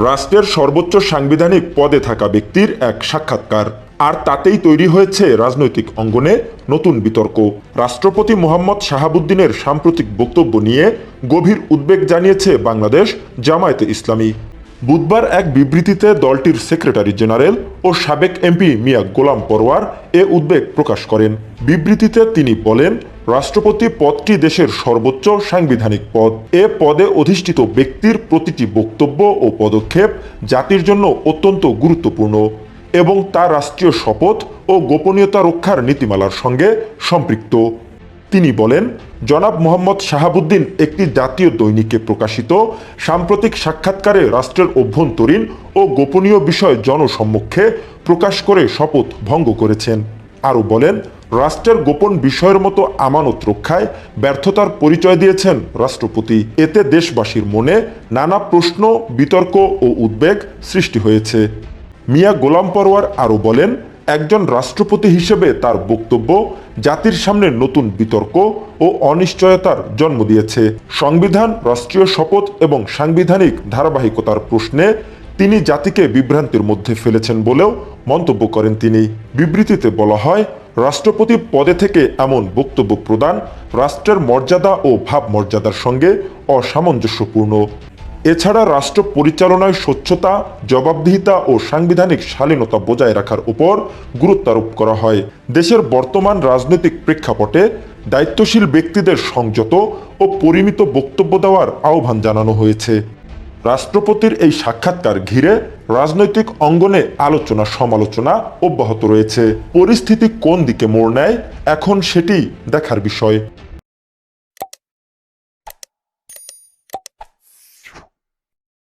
রাষ্ট্রের সর্বোচ্চ সাংবিধানিক পদে থাকা ব্যক্তির এক সাক্ষাৎকার, আর তাতেই তৈরি হয়েছে রাজনৈতিক অঙ্গনে নতুন বিতর্ক। রাষ্ট্রপতি মোহাম্মদ শাহাবুদ্দিনের সাম্প্রতিক বক্তব্য নিয়ে গভীর উদ্বেগ জানিয়েছে বাংলাদেশ জামায়াতে ইসলামী। বুধবার এক বিবৃতিতে দলটির সেক্রেটারি জেনারেল ও সাবেক এমপি মিয়া গোলাম পরোয়ার এ উদ্বেগ প্রকাশ করেন। বিবৃতিতে তিনি বলেন, রাষ্ট্রপতি পদটি দেশের সর্বোচ্চ সাংবিধানিক পদ। এ পদে অধিষ্ঠিত ব্যক্তির প্রতিটি বক্তব্য ও পদক্ষেপ জাতির জন্য অত্যন্ত গুরুত্বপূর্ণ এবং তা রাষ্ট্রীয় শপথ ও গোপনীয়তা রক্ষার নীতিমালার সঙ্গে সম্পৃক্ত। তিনি বলেন, জনাব মোহাম্মদ শাহাবুদ্দিন একটি জাতীয় দৈনিকে প্রকাশিত সাম্প্রতিক সাক্ষাৎকারে রাষ্ট্রের অভ্যন্তরীণ ও গোপনীয় বিষয় জনসম্মুখে প্রকাশ করে শপথ ভঙ্গ করেছেন। আরও বলেন, রাষ্ট্রের গোপন বিষয়ের মতো আমানত রক্ষায় ব্যর্থতার পরিচয় দিয়েছেন রাষ্ট্রপতি। এতে দেশবাসীর মনে নানা প্রশ্ন, বিতর্ক ও উদ্বেগ সৃষ্টি হয়েছে। মিয়া গোলাম পরোয়ার আরও বলেন, একজন রাষ্ট্রপতি হিসেবে তার বক্তব্য জাতির সামনে নতুন বিতর্ক ও অনিশ্চয়তার জন্ম দিয়েছে। সংবিধান, রাষ্ট্রীয় শপথ এবং সাংবিধানিক ধারাবাহিকতার প্রশ্নে তিনি জাতিকে বিভ্রান্তির মধ্যে ফেলেছেন বলেও মন্তব্য করেন তিনি। বিবৃতিতে বলা হয়, রাষ্ট্রপতি পদে থেকে এমন বক্তব্য প্রদান রাষ্ট্রের মর্যাদা ও ভাবমর্যাদার সঙ্গে অসামঞ্জস্যপূর্ণ। এছাড়া রাষ্ট্র পরিচালনায় স্বচ্ছতা, জবাবদিহিতা ও সাংবিধানিক শালীনতা বজায় রাখার উপর গুরুত্বারোপ করা হয়। দেশের বর্তমান রাজনৈতিক প্রেক্ষাপটে দায়িত্বশীল ব্যক্তিদের সংযত ও পরিমিত বক্তব্য দেওয়ার আহ্বান জানানো হয়েছে। রাষ্ট্রপতির এই সাক্ষাৎকার ঘিরে রাজনৈতিক অঙ্গনে আলোচনা সমালোচনা অব্যাহত রয়েছে। পরিস্থিতি কোন দিকে মোড় নেয় এখন সেটি দেখার বিষয়।